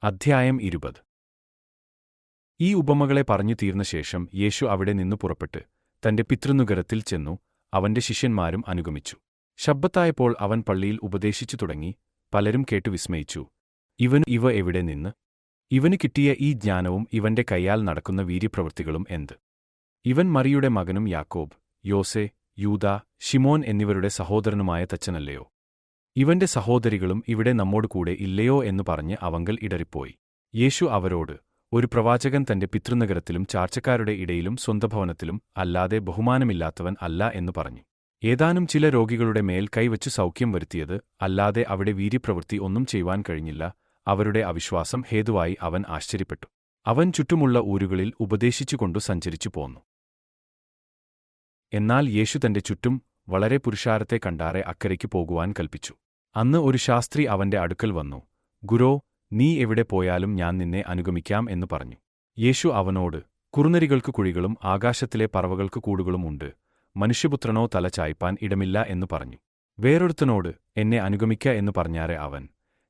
അധ്യായം 20. ഈ ഉപമകളെ പറഞ്ഞു തീർന്ന ശേഷം യേശു അവിടെ നിന്നു പുറപ്പെട്ട് തന്റെ പിതൃനഗരത്തിൽ ചെന്നു. അവന്റെ ശിഷ്യന്മാരും അനുഗമിച്ചു. ശബ്ബത്തായപ്പോൾ അവൻ പള്ളിയിൽ ഉപദേശിച്ചു തുടങ്ങി. പലരും കേട്ടു വിസ്മയിച്ചു. ഇവ എവിടെ നിന്ന്? ഇവന് കിട്ടിയ ഈ ജ്ഞാനവും ഇവന്റെ കൈയാൽ നടക്കുന്ന വീര്യപ്രവൃത്തികളും എന്ത്? ഇവൻ മറിയുടെ മകനും യാക്കോബ്, യോസെ, യൂദാ, ശിമോൻ എന്നിവരുടെ സഹോദരനുമായ തച്ചനല്ലയോ? ഇവന്റെ സഹോദരികളും ഇവിടെ നമ്മോട് കൂടെ ഇല്ലയോ എന്നു പറഞ്ഞ് അവങ്കൽ ഇടറിപ്പോയി. യേശു അവരോട്, ഒരു പ്രവാചകൻ തന്റെ പിതൃനഗരത്തിലും ചാർച്ചക്കാരുടെ ഇടയിലും സ്വന്തഭവനത്തിലും അല്ലാതെ ബഹുമാനമില്ലാത്തവൻ അല്ല എന്നു പറഞ്ഞു. ഏതാനും ചില രോഗികളുടെ മേൽ കൈവച്ചു സൗഖ്യം വരുത്തിയത് അല്ലാതെ അവിടെ വീര്യപ്രവൃത്തി ഒന്നും ചെയ്യുവാൻ കഴിഞ്ഞില്ല. അവരുടെ അവിശ്വാസം ഹേതുവായി അവൻ ആശ്ചര്യപ്പെട്ടു. അവൻ ചുറ്റുമുള്ള ഊരുകളിൽ ഉപദേശിച്ചുകൊണ്ടു സഞ്ചരിച്ചു പോന്നു. എന്നാൽ യേശു തന്റെ ചുറ്റും വളരെ പുരുഷാരത്തെ കണ്ടാറെ അക്കരയ്ക്ക് പോകുവാൻ കൽപ്പിച്ചു. അന്ന് ഒരു ശാസ്ത്രി അവന്റെ അടുക്കൽ വന്നു. ഗുരോ, നീ എവിടെ പോയാലും ഞാൻ നിന്നെ അനുഗമിക്കാം എന്നു പറഞ്ഞു. യേശു അവനോട്, കുറുനരികൾക്ക് കുഴികളും ആകാശത്തിലെ പറവകൾക്ക് കൂടുകളും ഉണ്ട്, മനുഷ്യപുത്രനോ തല ചായ്പാൻ ഇടമില്ല എന്നു പറഞ്ഞു. വേറൊരുത്തനോട്, എന്നെ അനുഗമിക്ക എന്നു പറഞ്ഞാറെ അവൻ,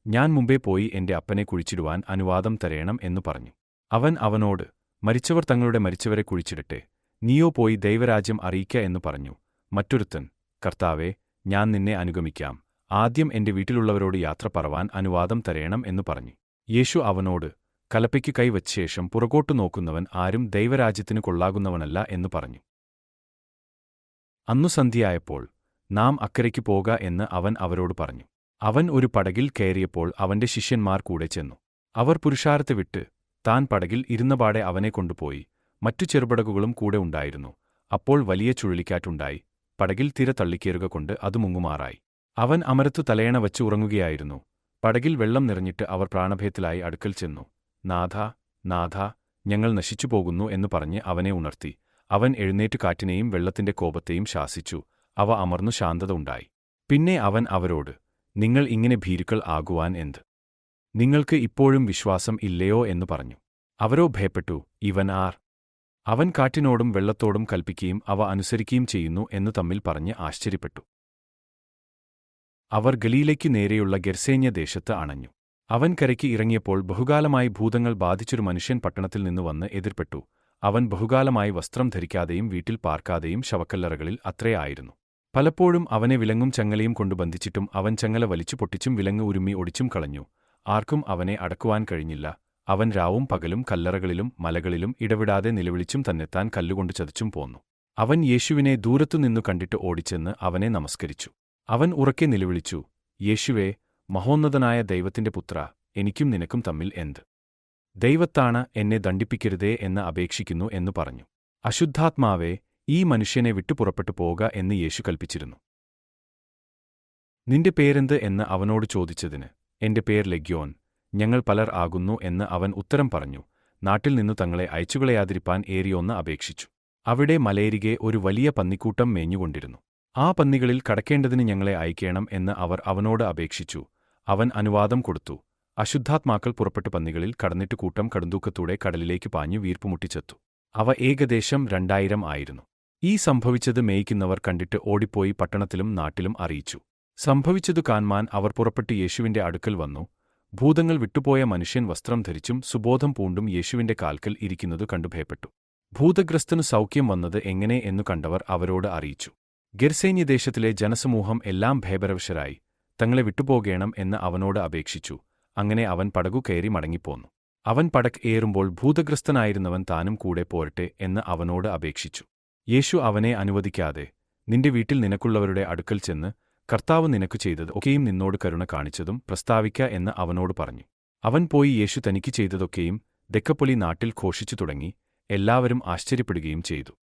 ഞാൻ മുമ്പേ പോയി എന്റെ അപ്പനെ കുഴിച്ചിടുവാൻ അനുവാദം തരേണം എന്നു പറഞ്ഞു. അവൻ അവനോട്, മരിച്ചവർ തങ്ങളുടെ മരിച്ചവരെ കുഴിച്ചിടട്ടെ, നീയോ പോയി ദൈവരാജ്യം അറിയിക്ക എന്നു പറഞ്ഞു. മറ്റൊരുത്തൻ, കർത്താവേ, ഞാൻ നിന്നെ അനുഗമിക്കാം, ആദ്യം എന്റെ വീട്ടിലുള്ളവരോട് യാത്ര പറവാൻ അനുവാദം തരേണം എന്നു പറഞ്ഞു. യേശു അവനോട്, കലപ്പയ്ക്ക് കൈവച്ച ശേഷം പുറകോട്ടു നോക്കുന്നവൻ ആരും ദൈവരാജ്യത്തിനു കൊള്ളാകുന്നവനല്ല എന്നു പറഞ്ഞു. അന്നു സന്ധ്യയായപ്പോൾ, നാം അക്കരയ്ക്ക് പോക എന്ന് അവൻ അവരോട് പറഞ്ഞു. അവൻ ഒരു പടകിൽ കയറിയപ്പോൾ അവന്റെ ശിഷ്യന്മാർ കൂടെ ചെന്നു. അവർ പുരുഷാരത്തെ വിട്ട് താൻ പടകിൽ ഇരുന്നപാടെ അവനെ കൊണ്ടുപോയി. മറ്റു ചെറുപടകുകളും കൂടെ ഉണ്ടായിരുന്നു. അപ്പോൾ വലിയ ചുഴലിക്കാറ്റുണ്ടായി. പടകിൽ തിര തള്ളിക്കേറുക കൊണ്ട് അത് മുങ്ങുമാറായി. അവൻ അമരത്തു തലയണ വച്ച് ഉറങ്ങുകയായിരുന്നു. പടകിൽ വെള്ളം നിറഞ്ഞിട്ട് അവർ പ്രാണഭയത്തിലായി അടുക്കൽ ചെന്നു. നാഥാ, നാഥാ, ഞങ്ങൾ നശിച്ചുപോകുന്നു എന്നു പറഞ്ഞ് അവനെ ഉണർത്തി. അവൻ എഴുന്നേറ്റ് കാറ്റിനെയും വെള്ളത്തിന്റെ കോപത്തെയും ശാസിച്ചു. അവ അമർന്നു ശാന്തത ഉണ്ടായി. പിന്നെ അവൻ അവരോട്, നിങ്ങൾ ഇങ്ങനെ ഭീരുക്കൾ ആകുവാൻ എന്ത്? നിങ്ങൾക്ക് ഇപ്പോഴും വിശ്വാസം ഇല്ലയോ എന്നു പറഞ്ഞു. അവരോ ഭയപ്പെട്ടു, ഇവൻ ആർ? അവൻ കാറ്റിനോടും വെള്ളത്തോടും കൽപ്പിക്കുകയും അവ അനുസരിക്കുകയും ചെയ്യുന്നു എന്നു തമ്മിൽ പറഞ്ഞ് ആശ്ചര്യപ്പെട്ടു. അവർ ഗലീലയ്ക്കു നേരെയുള്ള ഗെർസേന്യ ദേശത്ത് അണഞ്ഞു. അവൻ കരയ്ക്ക് ഇറങ്ങിയപ്പോൾ ബഹുകാലമായി ഭൂതങ്ങൾ ബാധിച്ചൊരു മനുഷ്യൻ പട്ടണത്തിൽ നിന്ന് വന്ന് എതിർപ്പെട്ടു. അവൻ ബഹുകാലമായി വസ്ത്രം ധരിക്കാതെയും വീട്ടിൽ പാർക്കാതെയും ശവക്കല്ലറകളിൽ അത്രേ ആയിരുന്നു. പലപ്പോഴും അവനെ വിലങ്ങും ചങ്ങലയും കൊണ്ടു ബന്ധിച്ചിട്ടും അവൻ ചങ്ങല വലിച്ചു പൊട്ടിച്ചും വിലങ്ങ് ഉരുമ്മി ഒടിച്ചും കളഞ്ഞു. ആർക്കും അവനെ അടക്കുവാൻ കഴിഞ്ഞില്ല. അവൻ രാവും പകലും കല്ലറകളിലും മലകളിലും ഇടവിടാതെ നിലവിളിച്ചും തന്നെത്താൻ കല്ലുകൊണ്ടു ചതച്ചും പോന്നു. അവൻ യേശുവിനെ ദൂരത്തുനിന്നു കണ്ടിട്ട് ഓടിച്ചെന്ന് അവനെ നമസ്കരിച്ചു. അവൻ ഉറക്കെ നിലവിളിച്ചു, യേശുവേ, മഹോന്നതനായ ദൈവത്തിന്റെ പുത്ര, എനിക്കും നിനക്കും തമ്മിൽ എന്ത്? ദൈവത്താണ്, എന്നെ ദണ്ഡിപ്പിക്കരുതേ എന്ന് അപേക്ഷിക്കുന്നു എന്നു പറഞ്ഞു. അശുദ്ധാത്മാവേ, ഈ മനുഷ്യനെ വിട്ടുപുറപ്പെട്ടു പോക എന്ന് യേശു കൽപ്പിച്ചിരുന്നു. നിന്റെ പേരെന്ത് എന്ന് അവനോട് ചോദിച്ചതിന്, എന്റെ പേർ ലെഗ്യോൻ, ഞങ്ങൾ പലർ ആകുന്നു എന്ന് അവൻ ഉത്തരം പറഞ്ഞു. നാട്ടിൽ നിന്നു തങ്ങളെ അയച്ചുകളയാതിരിപ്പാൻ ഏറിയൊന്ന് അപേക്ഷിച്ചു. അവിടെ മലയരികെ ഒരു വലിയ പന്നിക്കൂട്ടം മേഞ്ഞുകൊണ്ടിരുന്നു. ആ പന്നികളിൽ കടക്കേണ്ടതിന് ഞങ്ങളെ അയക്കേണം എന്ന് അവർ അവനോട് അപേക്ഷിച്ചു. അവൻ അനുവാദം കൊടുത്തു. അശുദ്ധാത്മാക്കൾ പുറപ്പെട്ടു പന്നികളിൽ കടന്നിട്ട് കൂട്ടം കടുന്തൂക്കത്തൂടെ കടലിലേക്ക് പാഞ്ഞു വീർപ്പുമുട്ടിച്ചെത്തു. അവ ഏകദേശം 2000 ആയിരുന്നു. ഈ സംഭവിച്ചത് മേയ്ക്കുന്നവർ കണ്ടിട്ട് ഓടിപ്പോയി പട്ടണത്തിലും നാട്ടിലും അറിയിച്ചു. സംഭവിച്ചതു കാൺമാൻ അവർ പുറപ്പെട്ട് യേശുവിന്റെ അടുക്കൽ വന്നു. ഭൂതങ്ങൾ വിട്ടുപോയ മനുഷ്യൻ വസ്ത്രം ധരിച്ചും സുബോധം പൂണ്ടും യേശുവിന്റെ കാൽക്കൽ ഇരിക്കുന്നതു കണ്ടു ഭയപ്പെട്ടു. ഭൂതഗ്രസ്തനു സൗഖ്യം വന്നത് എങ്ങനെ എന്നു കണ്ടവർ അവരോട് അറിയിച്ചു. ഗെർസേന്യദേശത്തിലെ ജനസമൂഹം എല്ലാം ഭയപരവശരായി തങ്ങളെ വിട്ടുപോകേണം എന്ന് അവനോട് അപേക്ഷിച്ചു. അങ്ങനെ അവൻ പടകു കയറി മടങ്ങിപ്പോന്നു. അവൻ പടക് ഏറുമ്പോൾ ഭൂതഗ്രസ്തനായിരുന്നവൻ താനും കൂടെ പോരട്ടെ എന്ന് അവനോട് അപേക്ഷിച്ചു. യേശു അവനെ അനുവദിക്കാതെ, നിന്റെ വീട്ടിൽ നിനക്കുള്ളവരുടെ അടുക്കൽ ചെന്ന് കർത്താവ് നിനക്കു ചെയ്തത് ഒക്കെയും നിന്നോട് കരുണ കാണിച്ചതും പ്രസ്താവിക്ക എന്ന് അവനോട് പറഞ്ഞു. അവൻ പോയി യേശു തനിക്ക് ചെയ്തതൊക്കെയും ദെക്കപ്പൊലി നാട്ടിൽ ഘോഷിച്ചു തുടങ്ങി. എല്ലാവരും ആശ്ചര്യപ്പെടുകയും ചെയ്തു.